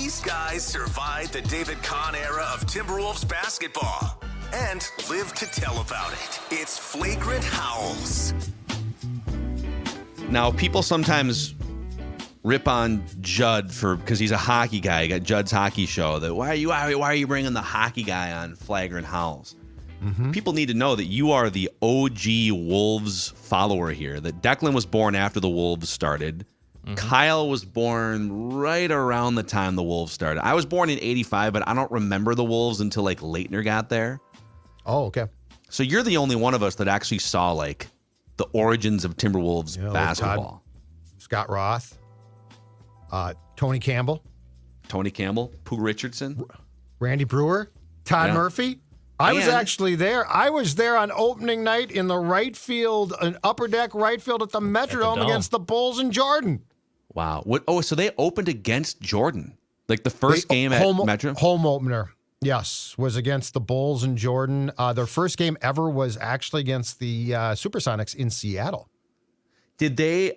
These guys survived the David Kahn era of Timberwolves basketball and live to tell about it. It's Flagrant Howls. Now, people sometimes rip on Judd because he's a hockey guy. You got Judd's hockey show. That why are you bringing the hockey guy on Flagrant Howls? Mm-hmm. People need to know that you are the OG Wolves follower here. That Declan was born after the Wolves started. Mm-hmm. Kyle was born right around the time the Wolves started. I was born in 85, but I don't remember the Wolves until like Leitner got there. Oh, okay. So you're the only one of us that actually saw like the origins of Timberwolves basketball. Scott Roth, Tony Campbell, Pooh Richardson, Randy Brewer, Todd Murphy. I was actually there. I was there on opening night in the right field, an upper deck right field at the Metrodome against the Bulls and Jordan. Wow. What? Oh, so they opened against Jordan. Like the first game at Metro? Home opener, yes, was against the Bulls and Jordan. Their first game ever was actually against the Supersonics in Seattle.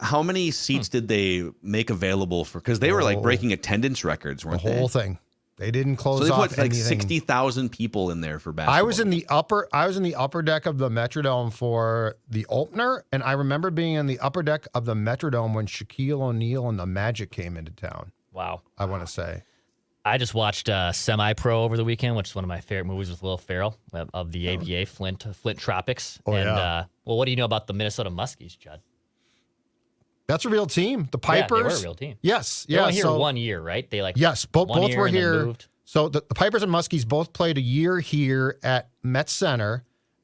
How many seats did they make available for? Because they were like breaking attendance records, weren't they? The whole thing. They didn't close off anything. So they put like anything. 60,000 people in there for basketball. I was in the upper deck of the Metrodome for the opener, and I remember being in the upper deck of the Metrodome when Shaquille O'Neal and the Magic came into town. Wow. I want to say. I just watched Semi-Pro over the weekend, which is one of my favorite movies with Will Ferrell of the ABA, Flint Tropics. Oh, and what do you know about the Minnesota Muskies, Judd? That's a real team. The Pipers. Yeah, they were a real team. Yes. They were only here 1 year, right? They both were here. Moved. So the Pipers and Muskies both played a year here at Met Center,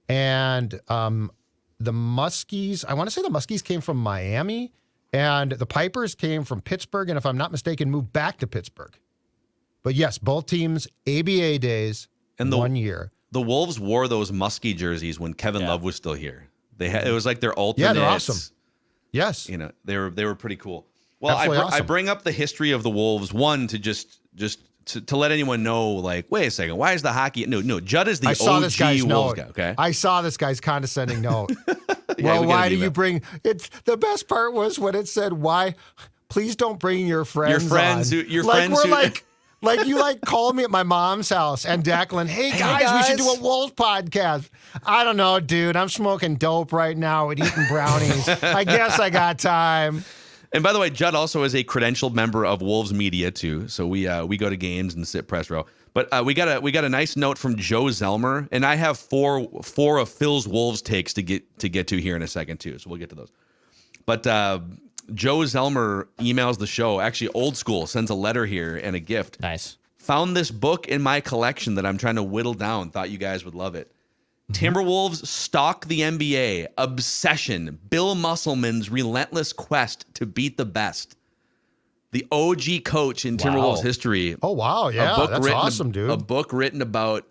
and the Muskies. I want to say the Muskies came from Miami, and the Pipers came from Pittsburgh, and if I'm not mistaken, moved back to Pittsburgh. But yes, both teams ABA days and 1 year. The Wolves wore those Muskie jerseys when Kevin Love was still here. It was like their ultimate. Yeah, they're awesome. Yes, they were pretty cool. Well, I bring up the history of the Wolves to just to let anyone know. Like, wait a second, why is the hockey? No, Judd is the OG Wolves guy. Okay, I saw this guy's condescending note. Well, why do you bring it? The best part was when it said, "Why? Please don't bring your friends." Like you called me at my mom's house and Declan, hey guys, we should do a Wolves podcast. I don't know, dude. I'm smoking dope right now and eating brownies. I guess I got time. And by the way, Judd also is a credentialed member of Wolves Media too. So we go to games and sit press row. But we got a nice note from Joe Zelmer, and I have four of Phil's Wolves takes to get to here in a second too. So we'll get to those. But Joe Zelmer emails the show, actually old school, sends a letter here and a gift. Nice. Found this book in my collection that I'm trying to whittle down. Thought you guys would love it. Timberwolves Stalk the NBA, Obsession, Bill Musselman's Relentless Quest to Beat the Best. The OG coach in Timberwolves history. Oh, wow. Yeah, that's awesome, dude. A book written about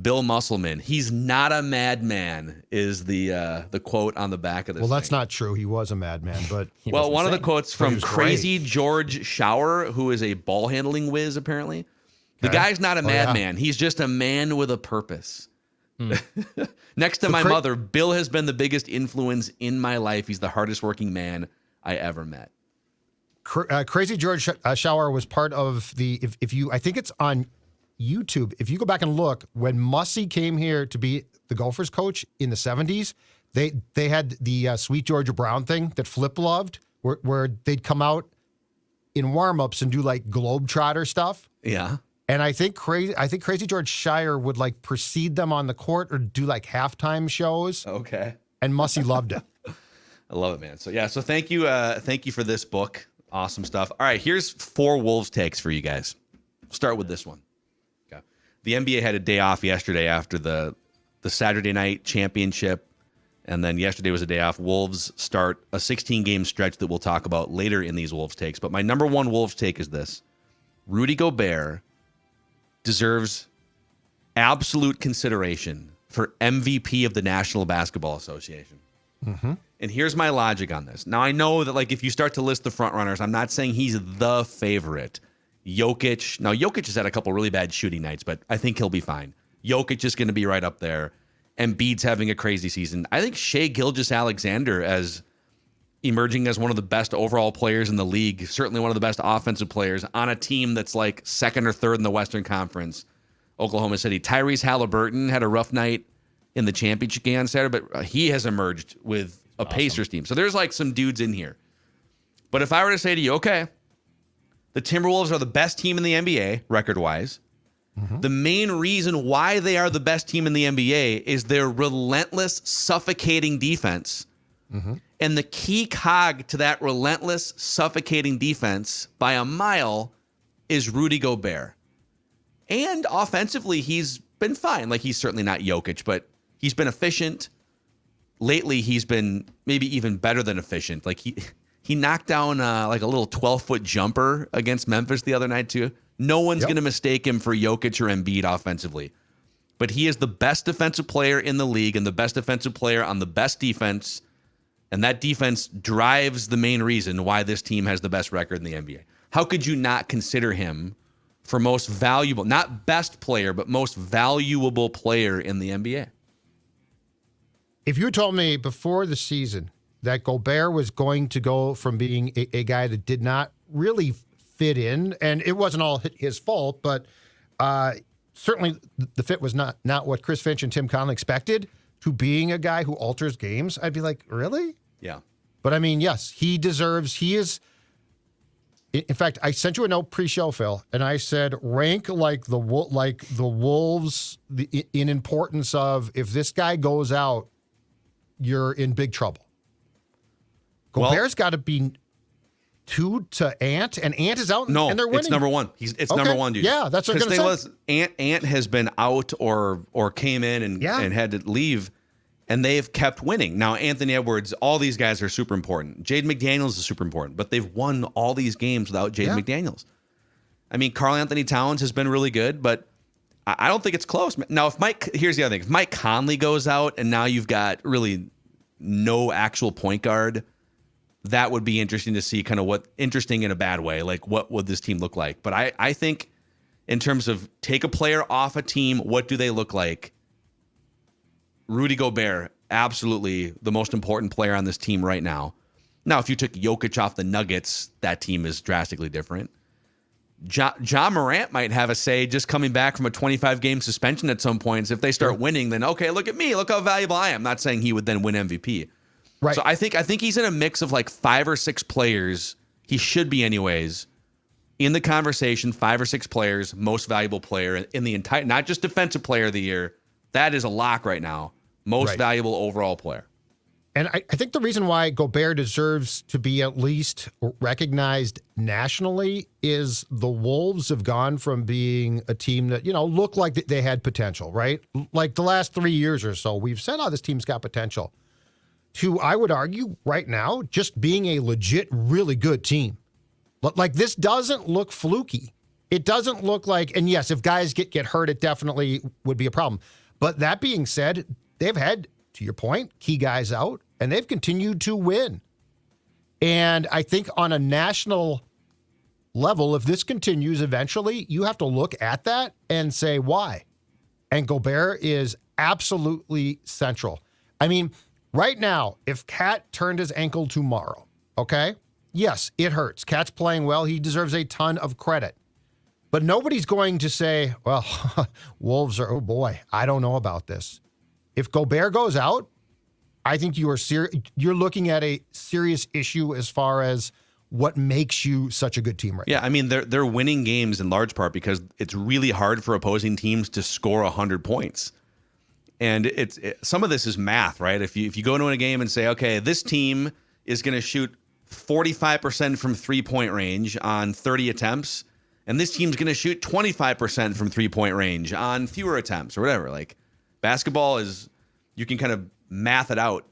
Bill Musselman. He's not a madman is the quote on the back of this. Well, that's not true. He was a madman, but one of the quotes from Crazy George Shower, who is a ball handling whiz apparently. The guy's not a madman. He's just a man with a purpose. Next to my mother, Bill has been the biggest influence in my life. He's the hardest working man I ever met. Crazy George Shower was part of the. If you, I think it's on YouTube. If you go back and look, when Mussy came here to be the Gophers coach in the 70s, they had the Sweet Georgia Brown thing that Flip loved, where they'd come out in warm-ups and do like Globetrotter stuff. Yeah. And I think Crazy George Shire would like precede them on the court or do like halftime shows. Okay. And Mussy loved it. I love it, man. So thank you for this book. Awesome stuff. All right, here's 4 Wolves takes for you guys. Start with this one. Okay. The NBA had a day off yesterday after the Saturday night championship, and then yesterday was a day off. Wolves start a 16-game stretch that we'll talk about later in these Wolves takes. But my number one Wolves take is this: Rudy Gobert deserves absolute consideration for MVP of the National Basketball Association. Mm-hmm. And here's my logic on this. Now, I know that like if you start to list the front runners, I'm not saying he's the favorite. Jokic. Now, Jokic has had a couple really bad shooting nights, but I think he'll be fine. Jokic is going to be right up there. Embiid's having a crazy season. I think Shai Gilgeous-Alexander as emerging as one of the best overall players in the league, certainly one of the best offensive players on a team that's like second or third in the Western Conference, Oklahoma City. Tyrese Halliburton had a rough night in the championship game on Saturday, but he has emerged with a Pacers team. So there's like some dudes in here. But if I were to say to you, okay, the Timberwolves are the best team in the NBA, record-wise. Mm-hmm. The main reason why they are the best team in the NBA is their relentless, suffocating defense. Mm-hmm. And the key cog to that relentless, suffocating defense by a mile is Rudy Gobert. And offensively, he's been fine. Like, he's certainly not Jokic, but he's been efficient. Lately, he's been maybe even better than efficient. Like, he knocked down like a little 12-foot jumper against Memphis the other night, too. No one's going to mistake him for Jokic or Embiid offensively. But he is the best defensive player in the league and the best defensive player on the best defense. And that defense drives the main reason why this team has the best record in the NBA. How could you not consider him for most valuable, not best player, but most valuable player in the NBA? If you told me before the season that Gobert was going to go from being a guy that did not really fit in, and it wasn't all his fault, but certainly the fit was not what Chris Finch and Tim Connelly expected, to being a guy who alters games, I'd be like, really? Yeah. But I mean, yes, he is. In fact, I sent you a note pre-show, Phil, and I said rank like the Wolves in importance of, if this guy goes out, you're in big trouble. Gobert's got to be 2 to Ant, and Ant is out, and they're winning. It's number one. It's number one, dude. Yeah, that's what I'm going to say. Ant has been out or came in and had to leave, and they've kept winning. Now, Anthony Edwards, all these guys are super important. Jaden McDaniels is super important, but they've won all these games without Jaden McDaniels. I mean, Karl Anthony Towns has been really good, but I don't think it's close. Now, here's the other thing. If Mike Conley goes out and now you've got really no actual point guard, that would be interesting to see, kind of interesting in a bad way. Like, what would this team look like? But I think in terms of take a player off a team, what do they look like? Rudy Gobert, absolutely the most important player on this team right now. Now, if you took Jokic off the Nuggets, that team is drastically different. Ja Morant might have a say just coming back from a 25-game suspension at some points. If they start winning, then okay, look at me. Look how valuable I am. Not saying he would then win MVP. Right. So I think he's in a mix of like 5 or 6 players. He should be anyways in the conversation. 5 or 6 players, most valuable player in the entire, not just defensive player of the year. That is a lock right now. Most valuable overall player. And I think the reason why Gobert deserves to be at least recognized nationally is the Wolves have gone from being a team that, looked like they had potential, right? Like the last 3 years or so, we've said, this team's got potential, to, I would argue right now, just being a legit, really good team. Like, this doesn't look fluky. It doesn't look like, and yes, if guys get hurt, it definitely would be a problem. But that being said, they've had, to your point, key guys out, and they've continued to win. And I think on a national level, if this continues eventually, you have to look at that and say, why? And Gobert is absolutely central. I mean, right now, if Cat turned his ankle tomorrow, okay? Yes, it hurts. Cat's playing well. He deserves a ton of credit. But nobody's going to say, well, Wolves are, oh boy, I don't know about this. If Gobert goes out, I think you're looking at a serious issue as far as what makes you such a good team right now. Yeah, I mean, they're winning games in large part because it's really hard for opposing teams to score 100 points. And some of this is math, right? If you go into a game and say, okay, this team is going to shoot 45% from three-point range on 30 attempts, and this team's going to shoot 25% from three-point range on fewer attempts or whatever. Like, basketball is, you can kind of math it out.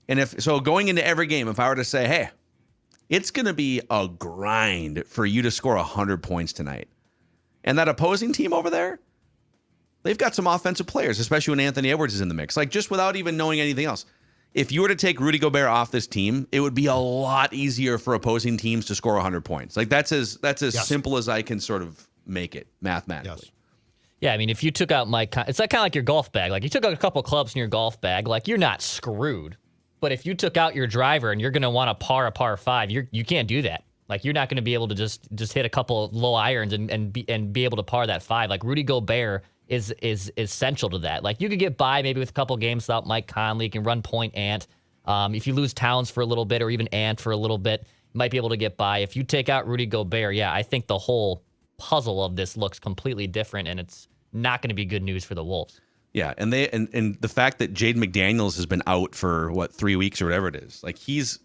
And so going into every game, if I were to say, hey, it's going to be a grind for you to score 100 points tonight. And that opposing team over there, they've got some offensive players, especially when Anthony Edwards is in the mix. Like, just without even knowing anything else. If you were to take Rudy Gobert off this team, it would be a lot easier for opposing teams to score 100 points. Like, that's as simple as I can sort of make it mathematically. Yes. Yeah, I mean, if you took out it's like kind of like your golf bag. Like, you took out a couple clubs in your golf bag. Like, you're not screwed. But if you took out your driver and you're going to want to par a par 5, you can't do that. Like, you're not going to be able to just hit a couple of low irons and be able to par that 5. Like, Rudy Gobert is essential to that. Like, you could get by maybe with a couple games without Mike Conley. You can run point Ant. If you lose Towns for a little bit or even Ant for a little bit, you might be able to get by. If you take out Rudy Gobert, I think the whole puzzle of this looks completely different, and it's not going to be good news for the Wolves. Yeah, and the fact that Jaden McDaniels has been out for 3 weeks or whatever it is, like he's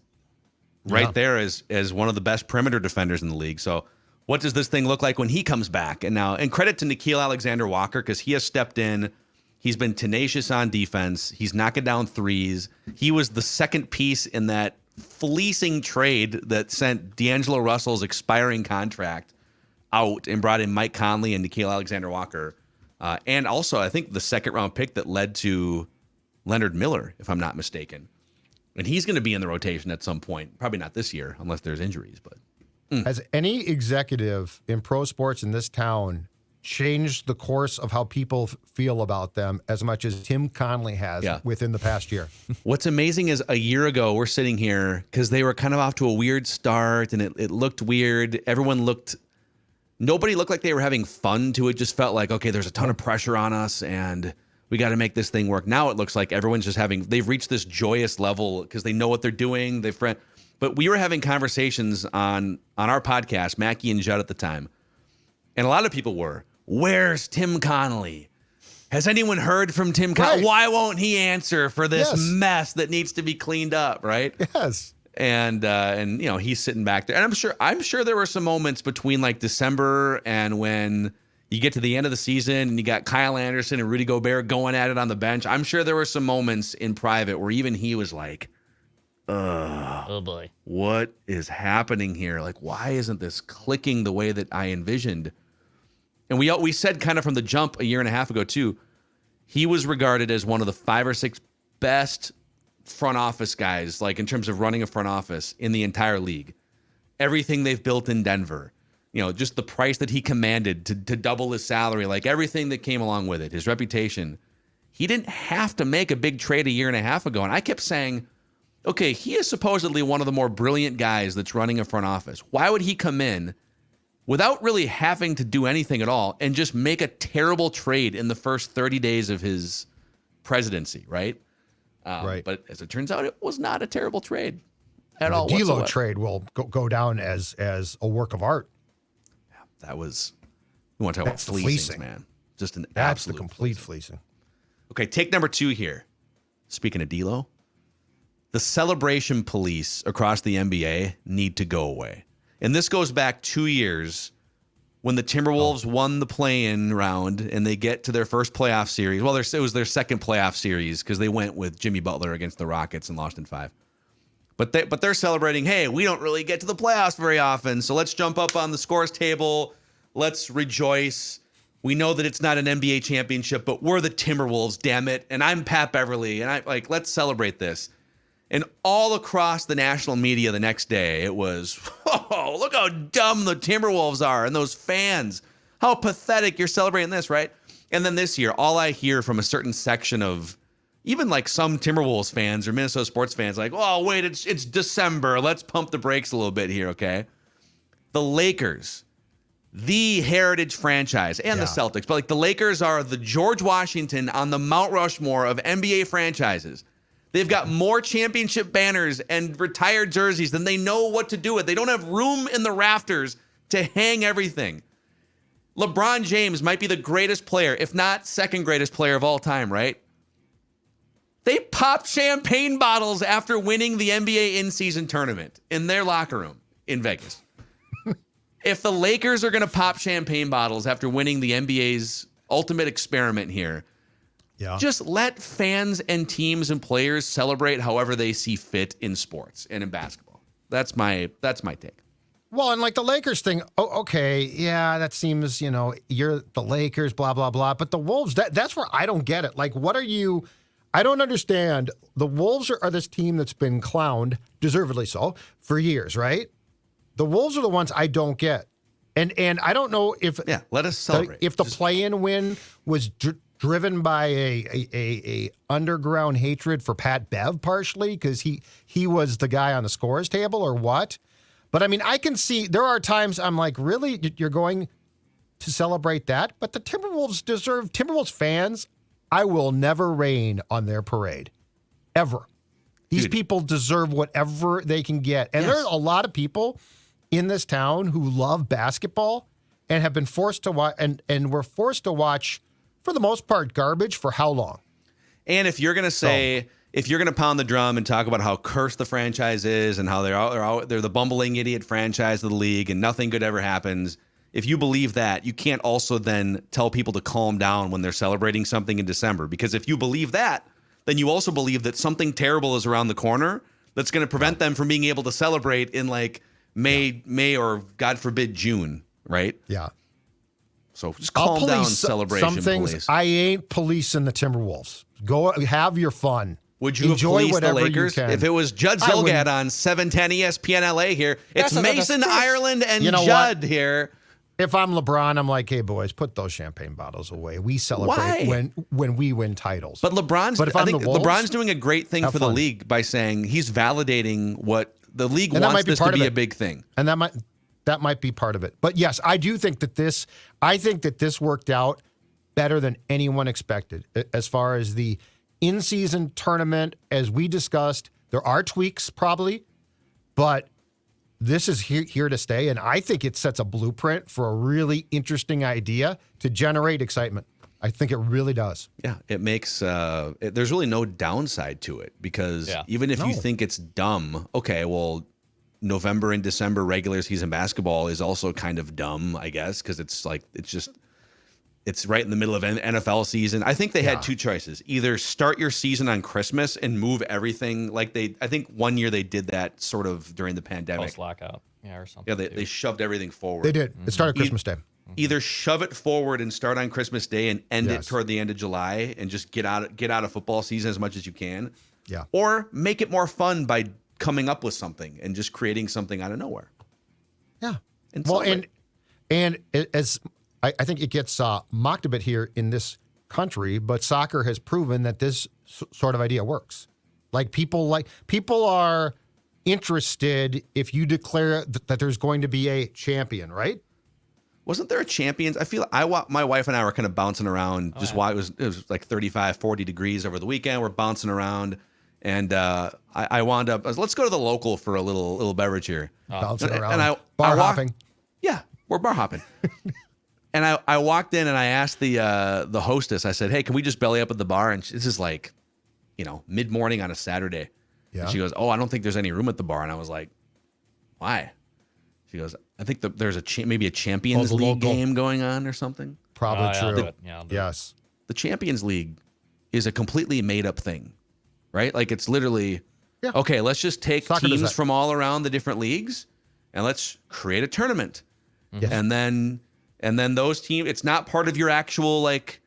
right there as one of the best perimeter defenders in the league. So what does this thing look like when he comes back? And credit to Nickeil Alexander-Walker, because he has stepped in. He's been tenacious on defense. He's knocking down threes. He was the second piece in that fleecing trade that sent D'Angelo Russell's expiring contract out and brought in Mike Conley and Nickeil Alexander-Walker. And also, I think the second-round pick that led to Leonard Miller, if I'm not mistaken. And he's going to be in the rotation at some point. Probably not this year, unless there's injuries. But Has any executive in pro sports in this town changed the course of how people feel about them as much as Tim Connelly has within the past year? What's amazing is a year ago, we're sitting here because they were kind of off to a weird start, and it looked weird. Nobody looked like they were having fun to it. Just felt like, okay, there's a ton of pressure on us, and we got to make this thing work. Now it looks like everyone's just they've reached this joyous level because they know what they're doing. But we were having conversations on our podcast, Mackey and Judd at the time. And a lot of people were, where's Tim Connelly? Has anyone heard from Tim Connelly? Right. Why won't he answer for this mess that needs to be cleaned up, right? Yes. And he's sitting back there. And I'm sure there were some moments between like December and when you get to the end of the season and you got Kyle Anderson and Rudy Gobert going at it on the bench. I'm sure there were some moments in private where even he was like, oh boy, what is happening here? Like, why isn't this clicking the way that I envisioned? And we said kind of from the jump a year and a half ago too, he was regarded as one of the 5 or 6 best front office guys, like in terms of running a front office in the entire league. Everything they've built in Denver, just the price that he commanded to double his salary, like everything that came along with it, his reputation. He didn't have to make a big trade a year and a half ago. And I kept saying, okay, he is supposedly one of the more brilliant guys that's running a front office. Why would he come in without really having to do anything at all and just make a terrible trade in the first 30 days of his presidency, right? Right. But as it turns out, it was not a terrible trade at all. The D'Lo whatsoever. trade will go down as a work of art. That was, we want to talk about fleecing, man. Just an That's absolute the complete fleecing. Okay, take number 2 here. Speaking of D'Lo, the celebration police across the NBA need to go away. And this goes back 2 years when the Timberwolves won the play-in round and they get to their first playoff series. Well, it was their second playoff series because they went with Jimmy Butler against the Rockets and lost in 5. But they're celebrating, hey, we don't really get to the playoffs very often, so let's jump up on the scores table. Let's rejoice. We know that it's not an NBA championship, but we're the Timberwolves, damn it. And I'm Pat Beverly, and let's celebrate this. And all across the national media the next day, it was, oh, look how dumb the Timberwolves are. And those fans, how pathetic, you're celebrating this, right? And then this year, all I hear from a certain section of even like some Timberwolves fans or Minnesota sports fans, like, oh, wait, it's December. Let's pump the brakes a little bit here, okay? The Lakers, the heritage franchise, and the Celtics. But the Lakers are the George Washington on the Mount Rushmore of NBA franchises. They've got more championship banners and retired jerseys than they know what to do with. They don't have room in the rafters to hang everything. LeBron James might be the greatest player, if not second greatest player of all time, right? They popped champagne bottles after winning the NBA in-season tournament in their locker room in Vegas. If the Lakers are going to pop champagne bottles after winning the NBA's ultimate experiment here, just let fans and teams and players celebrate however they see fit in sports and in basketball. That's my take. Well, and like the Lakers thing, okay, yeah, that seems, you're the Lakers, blah, blah, blah. But the Wolves, that's where I don't get it. Like, what are you... I don't understand. The Wolves are this team that's been clowned, deservedly so, for years, right? The Wolves are the ones I don't get. And I don't know if... Yeah, let us celebrate. If the play-in win was driven by a underground hatred for Pat Bev partially because he was the guy on the scores table or what? But I mean, I can see there are times I'm like, really, you're going to celebrate that? But the Timberwolves fans, I will never rain on their parade, ever. These people deserve whatever they can get. And there are a lot of people in this town who love basketball and have been forced to watch and were forced to watch, for the most part, garbage for how long? And if you're going to say, if you're going to pound the drum and talk about how cursed the franchise is and how they're the bumbling idiot franchise of the league and nothing good ever happens, if you believe that, you can't also then tell people to calm down when they're celebrating something in December. Because if you believe that, then you also believe that something terrible is around the corner that's going to prevent them from being able to celebrate in like May or God forbid June, right? Yeah. So just calm down, celebration, some things. please. I ain't policing the Timberwolves. Go have your fun. Would you enjoy have policed the whatever Lakers? you can? If it was Judd Zolgad on 710 ESPN LA here, it's Mason Ireland and Judd here. If I'm LeBron, I'm like, hey boys, put those champagne bottles away. We celebrate when we win titles. But I think LeBron's doing a great thing for the league by saying he's validating what the league wants this to be a big thing. And that might be part of it. But yes, I do think that this worked out better than anyone expected as far as the in-season tournament. As we discussed, there are tweaks probably, but this is here to stay. And I think it sets a blueprint for a really interesting idea to generate excitement. I think it really does. Yeah, it makes there's really no downside to it because even if you think it's dumb, okay, well, November and December regular season basketball is also kind of dumb, I guess, because it's right in the middle of NFL season. I think they had two choices: either start your season on Christmas and move everything I think one year they did that sort of during the pandemic. Post-lockout, or something. Yeah, they shoved everything forward. They did. It started Christmas Day. Either shove it forward and start on Christmas Day and end it toward the end of July and just get out of football season as much as you can. Yeah. Or make it more fun by coming up with something and just creating something out of nowhere. Yeah. And as I think it gets mocked a bit here in this country, but soccer has proven that this sort of idea works. People are interested if you declare that there's going to be a champion, right? Wasn't there a champions? I feel my wife and I were kind of bouncing around while it was like 35, 40 degrees over the weekend. We're bouncing around. And I wound up, let's go to the local for a little beverage here. Bouncing around. And bar hopping. Yeah, we're bar hopping. And I walked in and I asked the hostess, I said, hey, can we just belly up at the bar? And this is like, mid-morning on a Saturday. Yeah. And she goes, oh, I don't think there's any room at the bar. And I was like, why? She goes, I think there's maybe a Champions League game going on or something. Probably true. I'll do it. Yes. The Champions League is a completely made-up thing, right? Like it's literally, okay, let's just take teams from all around the different leagues and let's create a tournament. Yes. And then those teams, it's not part of your actual like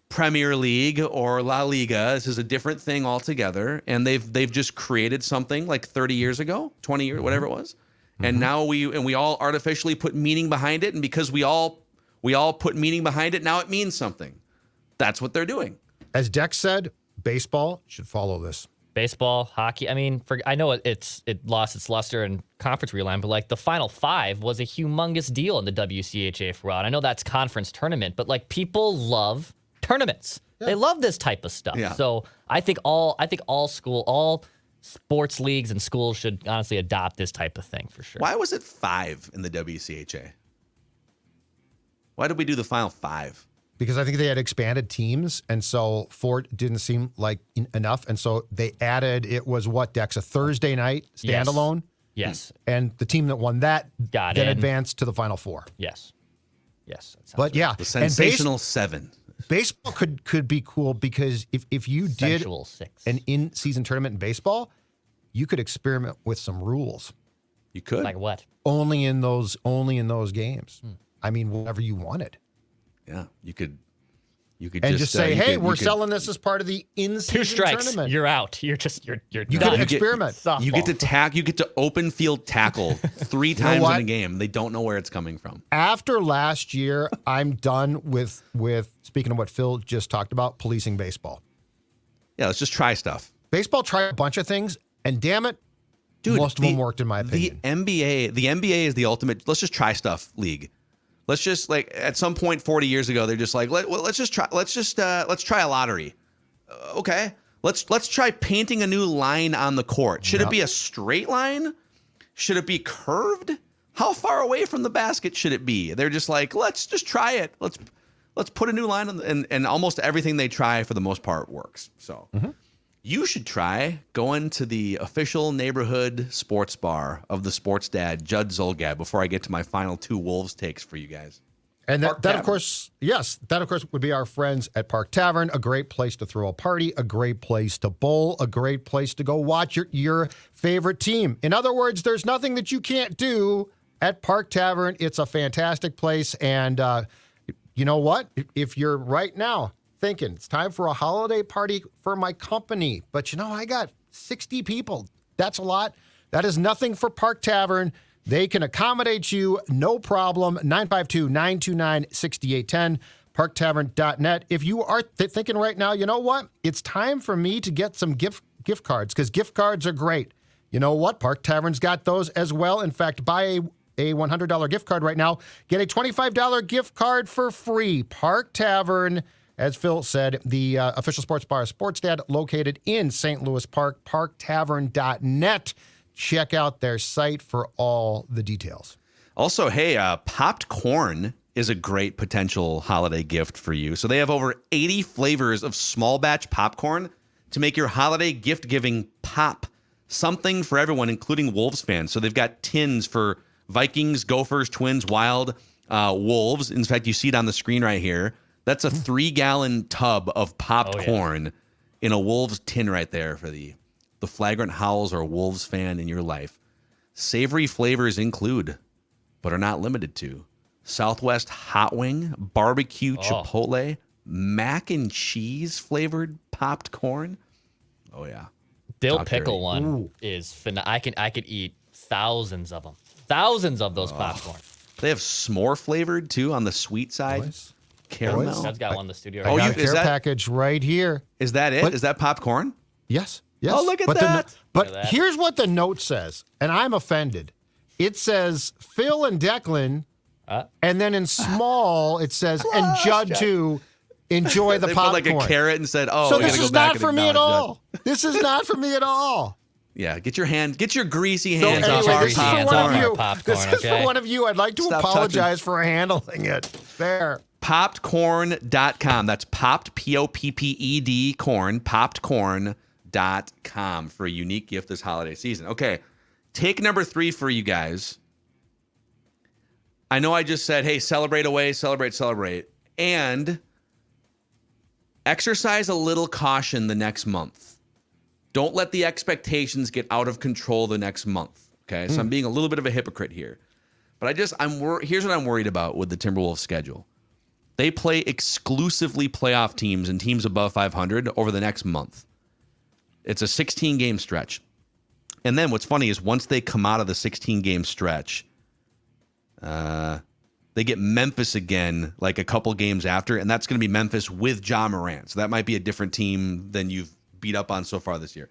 Premier League or La Liga. This is a different thing altogether. And they've just created something like 30 years ago, 20 years, whatever it was. And now we all artificially put meaning behind it. And because we all put meaning behind it, now it means something. That's what they're doing. As Dex said, baseball should follow this. Baseball, hockey. I mean, I know it lost its luster in conference realignment, but like the Final Five was a humongous deal in the WCHA for a while. I know that's conference tournament, but like people love tournaments. Yeah. They love this type of stuff. Yeah. So I think all sports leagues and schools should honestly adopt this type of thing for sure. Why was it 5 in the WCHA? Why did we do the Final 5? Because I think they had expanded teams, and so 4 didn't seem like enough, and so they added, it was what, Dex, a Thursday night standalone? Yes. And the team that won that then advanced to the Final 4. Yes. But yeah. The sensational 7. Baseball could be cool because if you did an in-season tournament in baseball, you could experiment with some rules. You could. Like what? Only in those games. I mean, whatever you wanted. Yeah, you could You could and just say, hey, you we're could- selling this as part of the in-season 2 strikes, tournament. you're out. You're You done. could experiment. You get to You get to open field tackle 3 times in what? a game. They don't know where it's coming from. After last year, I'm done with speaking of what Phil just talked about, policing baseball. Yeah, let's just try stuff. Baseball tried a bunch of things, and damn it, Dude, most of them worked in my opinion. The NBA is the ultimate. Let's just try stuff league. Let's just like at some point 40 years ago, they're just like, let's try a lottery. Okay, let's try painting a new line on the court. Should it be a straight line? Should it be curved? How far away from the basket should it be? They're just like, let's just try it. Let's put a new line on, and almost everything they try for the most part works. So. You should try going to the official neighborhood sports bar of the sports dad, Judd Zolgad, before I get to my final 2 Wolves takes for you guys. And Park that of Tavern. course, yes, that of course would be our friends at Park Tavern, a great place to throw a party, a great place to bowl, a great place to go watch your favorite team. In other words, there's nothing that you can't do at Park Tavern. It's a fantastic place. And you know what? If you're right now thinking it's time for a holiday party for my company, but I got 60 people. That's a lot. That is nothing for Park Tavern. They can accommodate you, no problem. 952-929-6810, parktavern.net. If you are thinking right now, you know what? It's time for me to get some gift cards because gift cards are great. You know what? Park Tavern's got those as well. In fact, buy a $100 gift card right now. Get a $25 gift card for free. Park Tavern, as Phil said, the official sports bar, Sports Dad, located in St. Louis Park, parktavern.net. Check out their site for all the details. Also, hey, popped corn is a great potential holiday gift for you. So they have over 80 flavors of small batch popcorn to make your holiday gift giving pop. Something for everyone, including Wolves fans. So they've got tins for Vikings, Gophers, Twins, Wild, Wolves. In fact, you see it on the screen right here. That's a 3-gallon tub of popped corn in a Wolves tin right there for the Flagrant Howls or Wolves fan in your life. Savory flavors include, but are not limited to, Southwest hot wing, barbecue chipotle, mac and cheese flavored popped corn. Oh yeah, Dill Talk pickle dirty. one is I could eat thousands of them, thousands of those popcorn. They have s'more flavored too on the sweet side. Boys. Caramel. I've got one in the studio. I Oh, got you- a is care that- package right here. Is that it? But- Is that popcorn? Yes. Yes. Oh, look at but that. But Look at that. here's what the note says, and I'm offended. It says Phil and Declan, and then in small it says, and Judd too, enjoy the They popcorn. put like a carrot and said, "Oh, So we this gotta go is back not and for me at acknowledge all. This is not for me at all. that." Yeah, get your greasy So hands anyway, off our this is for hands one off of our you. popcorn, This is okay? for one of you. I'd like to Stop apologize for handling it. There. Poppedcorn.com. That's popped, P-O-P-P-E-D, corn, poppedcorn.com for a unique gift this holiday season. Okay, take number 3 for you guys. I know I just said, hey, celebrate away, celebrate, and exercise a little caution the next month. Don't let the expectations get out of control the next month, okay? So I'm being a little bit of a hypocrite here. But here's what I'm worried about with the Timberwolves schedule. They play exclusively playoff teams and teams above 500 over the next month. It's a 16-game stretch. And then what's funny is once they come out of the 16-game stretch, they get Memphis again like a couple games after, and that's going to be Memphis with Ja Morant. So that might be a different team than you've beat up on so far this year.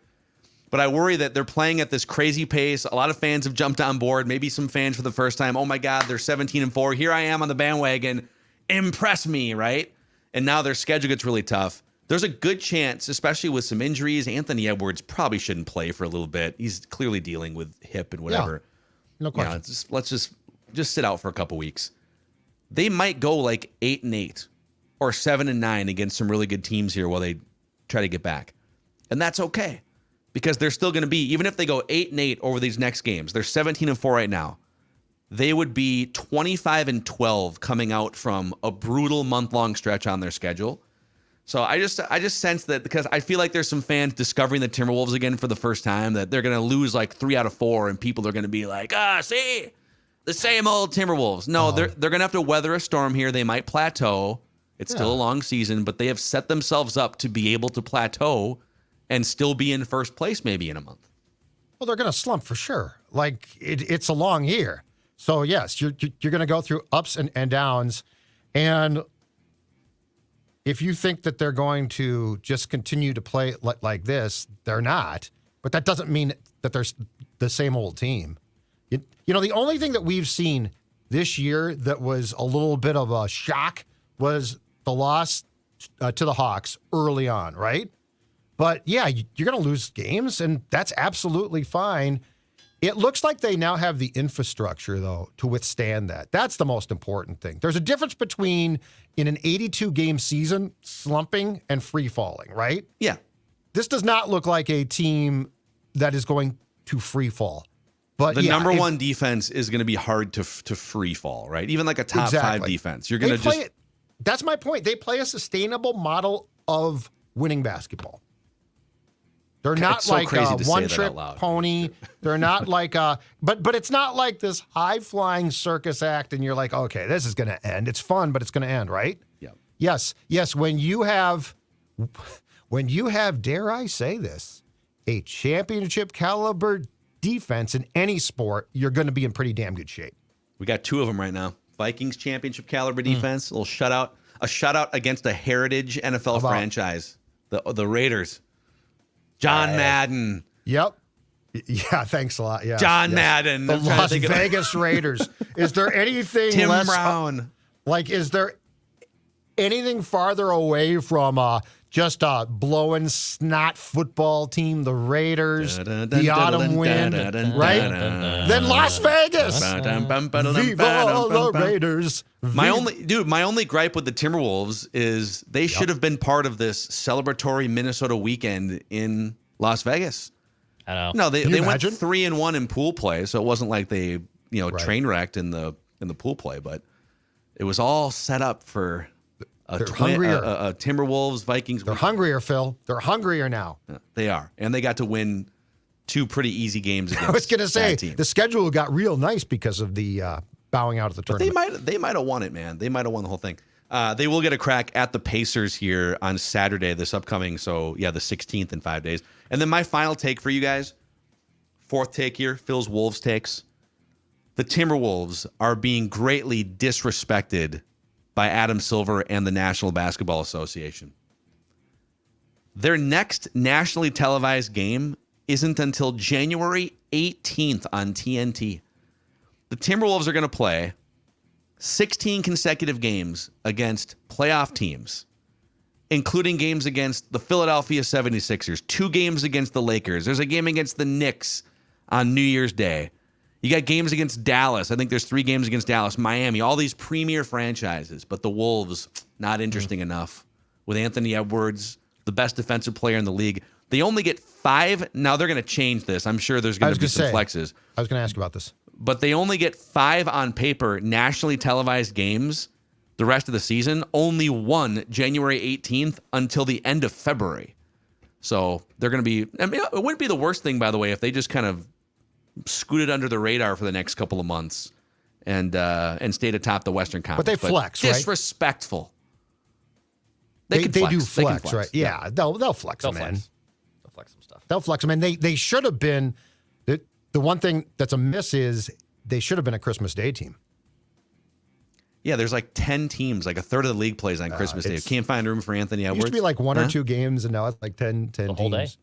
But I worry that they're playing at this crazy pace. A lot of fans have jumped on board. Maybe some fans for the first time. Oh my God, they're 17-4. Here I am on the bandwagon. Impress me, right? And now their schedule gets really tough. There's a good chance, especially with some injuries, Anthony Edwards probably shouldn't play for a little bit. He's clearly dealing with hip and whatever. No question. Yeah, let's just sit out for a couple weeks. They might go like 8-8 or 7-9 against some really good teams here while they try to get back. And that's okay because they're still going to be, even if they go 8-8 over these next games, they're 17-4 right now. They would be 25-12 coming out from a brutal month-long stretch on their schedule. So I just sense that because I feel like there's some fans discovering the Timberwolves again for the first time, that they're going to lose like 3 out of 4 and people are going to be like, see, the same old Timberwolves. No, they're going to have to weather a storm here. They might plateau, It's still a long season, but they have set themselves up to be able to plateau and still be in first place maybe in a month. Well, they're going to slump for sure. Like, it's a long year. So, yes, you're going to go through ups and downs. And if you think that they're going to just continue to play like this, they're not. But that doesn't mean that they're the same old team. You know, the only thing that we've seen this year that was a little bit of a shock was the loss to the Hawks early on, right? But, yeah, you're going to lose games, and that's absolutely fine. It looks like they now have the infrastructure, though, to withstand that. That's the most important thing. There's a difference between, in an 82-game season, slumping and free-falling, right? Yeah. This does not look like a team that is going to free-fall. But the number one defense is going to be hard to free fall, right? Even like a top five defense. You're going to just... That's my point. They play a sustainable model of winning basketball. They're not so like a one-trick pony. They're not like a... But it's not like this high-flying circus act and you're like, okay, this is going to end. It's fun, but it's going to end, right? Yeah. Yes. When you have, dare I say this, a championship caliber defense in any sport, you're going to be in pretty damn good shape. We got two of them right now. Vikings championship caliber defense, a little shutout, against a heritage NFL franchise, the Raiders. John Madden. Yep. Yeah, thanks a lot. Yeah, John Madden. The Las Vegas Raiders. Is there anything Tim less Brown? Is there anything farther away from just a blowing snot football team, the Raiders, the autumn wind, right? Then Las Vegas. Viva the Raiders. My only gripe with the Timberwolves is they should have been part of this celebratory Minnesota weekend in Las Vegas. I know. No, they went 3-1 in pool play, so it wasn't like they train wrecked in the pool play, but it was all set up for a Timberwolves Vikings. They're hungrier, Phil. They're hungrier now. Yeah, they are, and they got to win two pretty easy games against. I was going to say team. The schedule got real nice because of the bowing out of the tournament. But they might have won it, man. They might have won the whole thing. They will get a crack at the Pacers here on Saturday, this upcoming. So yeah, the 16th in 5 days. And then my final take for you guys, fourth take here, Phil's Wolves takes. The Timberwolves are being greatly disrespected by Adam Silver and the National Basketball Association. Their next nationally televised game isn't until January 18th on TNT. The Timberwolves are going to play 16 consecutive games against playoff teams, including games against the Philadelphia 76ers, 2 games against the Lakers. There's a game against the Knicks on New Year's Day. You got games against Dallas. I think there's 3 games against Dallas, Miami, all these premier franchises. But the Wolves, not interesting enough. With Anthony Edwards, the best defensive player in the league. They only get 5. Now they're going to change this. I'm sure there's going to be some flexes. I was going to ask about this. But they only get 5 on paper nationally televised games the rest of the season. Only 1 January 18th until the end of February. So they're going to be, I mean, it wouldn't be the worst thing, by the way, if they just kind of scooted under the radar for the next couple of months and stayed atop the Western Conference. But they flex, right? Disrespectful. They do flex, right? Yeah, they'll flex them, man. They'll flex some stuff. They'll flex them, and they should have been. The one thing that's a miss is they should have been a Christmas Day team. Yeah, there's like 10 teams, like a third of the league plays on Christmas Day. Can't find room for Anthony Edwards. It used to be like 1 or 2 games, and now it's like 10 the whole teams. day.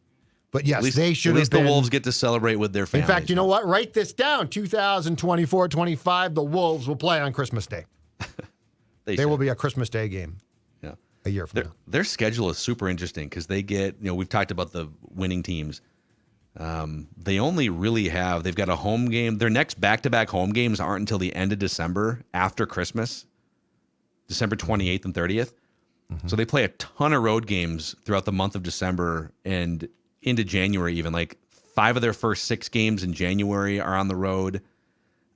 But yes, they should have been. At least the Wolves get to celebrate with their families. In fact, you know what? Write this down. 2024-25, the Wolves will play on Christmas Day. There will be a Christmas Day game. Yeah. A year from now. Their schedule is super interesting because they get, we've talked about the winning teams. They only really they've got a home game. Their next back-to-back home games aren't until the end of December after Christmas, December 28th and 30th. Mm-hmm. So they play a ton of road games throughout the month of December and into January even. Like 5 of their first 6 games in January are on the road.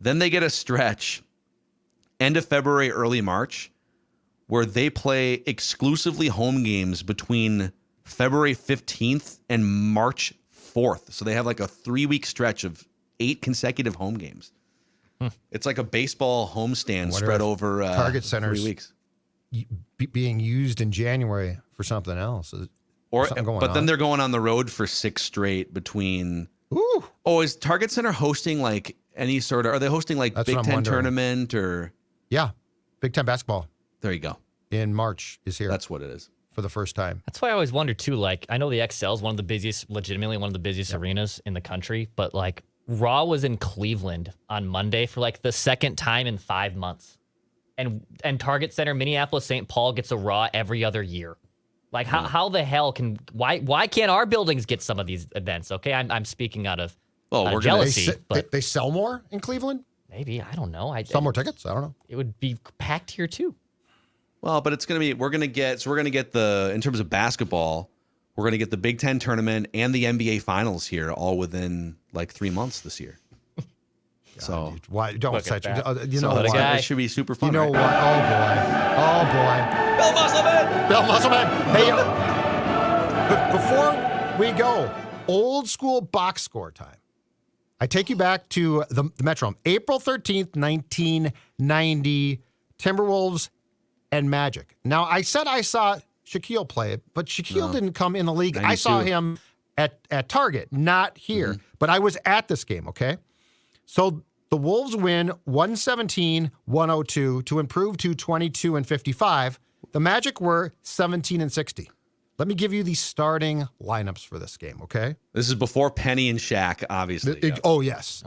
Then they get a stretch end of February, early March, where they play exclusively home games between February 15th and March 4th. So they have like a 3-week stretch of 8 consecutive home games. It's like a baseball homestand spread over Target centers 3 weeks. being used in January for something else. But then they're going on the road for 6 straight between. Ooh. Oh, is Target Center hosting like any sort of? Are they hosting like That's Big what I'm Ten wondering. tournament or? Yeah, Big Ten basketball There you go. in March is here. That's what it is. For the first time. That's why I always wonder too. Like, I know the XL is legitimately one of the busiest arenas in the country, but like Raw was in Cleveland on Monday for like the second time in 5 months, and Target Center, Minneapolis, St. Paul gets a Raw every other year. Like, how the hell why can't our buildings get some of these events? Okay, I'm speaking out of jealousy, but they sell more in Cleveland. Maybe, I don't know. Sell more tickets. I don't know. It would be packed here too. Well, but we're gonna get in terms of basketball, we're gonna get the Big Ten tournament and the NBA Finals here all within like 3 months this year. So Dude, why don't Look set at that. you know so why? it should be super fun. You know right? what? Oh boy. Bill Musselman! Bill Musselman. Hey, but before we go, old school box score time. I take you back to the Metrodome, April 13th, 1990, Timberwolves and Magic. Now, I said I saw Shaquille play, but Shaquille didn't come in the league. 92. I saw him at Target, not here, but I was at this game, okay? So the Wolves win 117-102 to improve to 22-55. The Magic were 17-60. Let me give you the starting lineups for this game, okay? This is before Penny and Shaq, obviously. Oh, yes.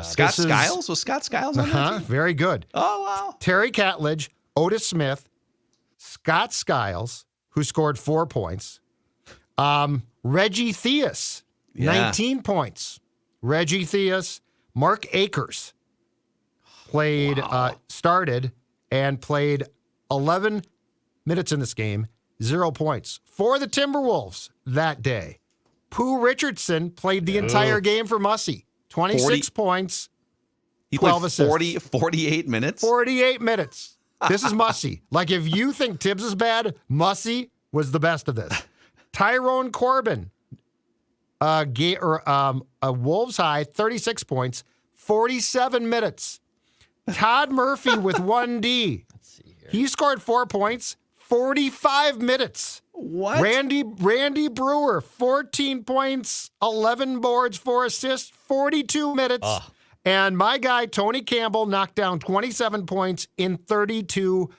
Scott Skiles? Was Scott Skiles on that team? Very good. Oh, wow. Terry Catledge, Otis Smith, Scott Skiles, who scored 4 points. Reggie Theus, 19 points. Reggie Theus, Mark Akers started and played 11 minutes in this game, 0 points. For the Timberwolves that day, Pooh Richardson played the entire game for Mussy. 26 points, He 12 played assists. 48 minutes? 48 minutes. This is Mussy. Like, if you think Tibbs is bad, Mussy was the best of this. Tyrone Corbin, a Wolves high, 36 points, 47 minutes. Todd Murphy with 1D. Let's see here. He scored 4 points, 45 minutes. What? Randy Brewer, 14 points, 11 boards, 4 assists, 42 minutes. And my guy, Tony Campbell, knocked down 27 points in 32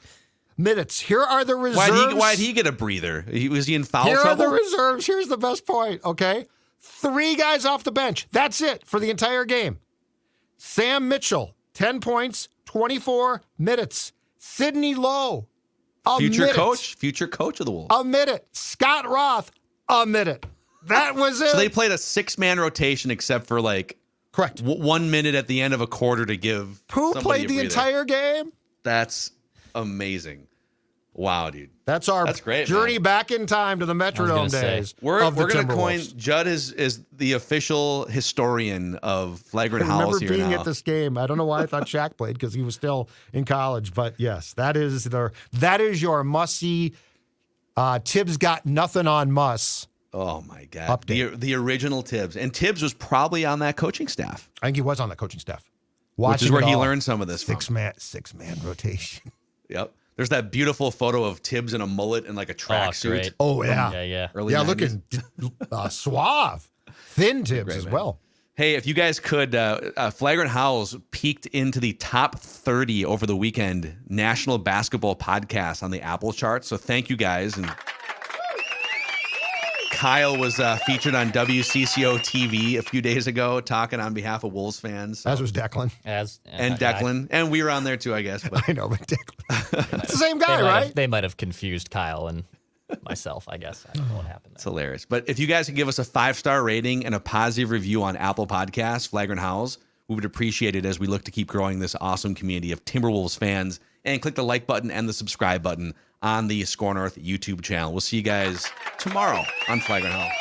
minutes. Here are the reserves. Why'd he get a breather? Was he in foul Here trouble? are the reserves. Here's the best point, okay? 3 guys off the bench. That's it for the entire game. Sam Mitchell, 10 points, 24 minutes. Sidney Lowe, Future coach of the Wolves. a minute. Scott Roth, a minute. That was it. So they played a 6-man rotation except for like Correct. 1 minute at the end of a quarter to give. Who somebody played a the breather. entire game? That's amazing. Wow, dude. That's great, journey man. back in time to the Metrodome gonna say, days. We're of the going to coin Timberwolves. Judd is the official historian of Flagrant I remember Howls here being now. at this game. I don't know why I thought Shaq played because he was still in college. But yes, that is your Mussy. Tibbs got nothing on Muss. Oh my God. Update. The original Tibbs. And Tibbs was probably on that coaching staff. I think he was on the coaching staff. Which is where Watching it he all. learned some of this from. Six man rotation. Yep. There's that beautiful photo of Tibbs in a mullet and like a tracksuit. great. Oh yeah, Yeah. Early yeah. 90s. Looking suave, thin Tibbs Great, as man. well. Hey, if you guys could, Flagrant Howls peaked into the top 30 over the weekend national basketball podcast on the Apple charts. So thank you guys. And Kyle was featured on WCCO TV a few days ago talking on behalf of Wolves fans. As was Declan. And Declan. And we were on there too, I guess. But I know, but Declan. It's the same guy, right? They might have confused Kyle and myself, I guess. I don't know what happened it's there. hilarious. But if you guys could give us a 5-star rating and a positive review on Apple Podcasts, Flagrant Howls, we would appreciate it as we look to keep growing this awesome community of Timberwolves fans. And click the like button and the subscribe button on the Score North YouTube channel. We'll see you guys tomorrow on Flagrant Howls.